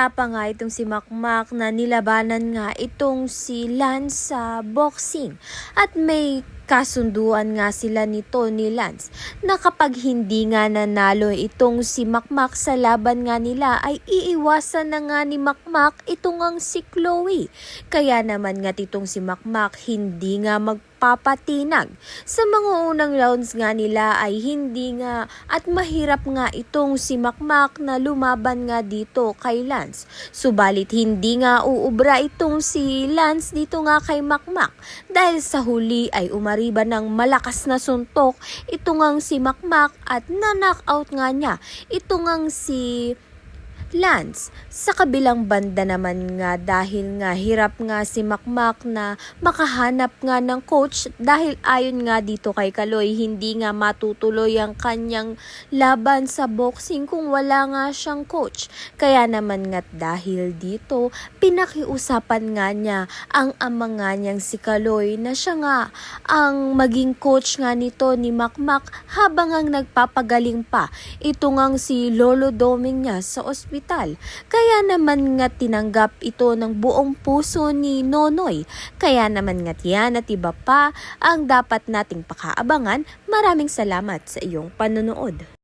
Kaya pa nga itong si Makmak na nilabanan nga itong si Lance sa boxing. At may kasunduan nga sila nito ni Lance na kapag hindi nga nanalo itong si Makmak sa laban nga nila ay iiwasan na nga ni Makmak itong ang si Chloe. Kaya naman nga itong si Makmak hindi nga magpapatinag. Sa mga unang rounds nga nila ay hindi nga at mahirap nga itong si Makmak na lumaban nga dito kay Lance. Subalit hindi nga uubra itong si Lance dito nga kay Makmak dahil sa huli ay umariba ng malakas na suntok ito ngang si Makmak at na-knockout nga niya ito ngang si Lance. Sa kabilang banda naman nga dahil nga hirap nga si Makmak na makahanap nga ng coach dahil ayon nga dito kay Kaloy hindi nga matutuloy ang kanyang laban sa boxing kung wala nga siyang coach. Kaya naman nga dahil dito pinakiusapan nga niya ang ama nga niyang si Kaloy na siya nga ang maging coach nga nito ni Makmak habang ang nagpapagaling pa ito ngang si Lolo Doming niya sa ospital. Kaya naman nga tinanggap ito ng buong puso ni Nonoy. Kaya naman nga yan at iba pa ang dapat nating pakaabangan. Maraming salamat sa iyong panonood.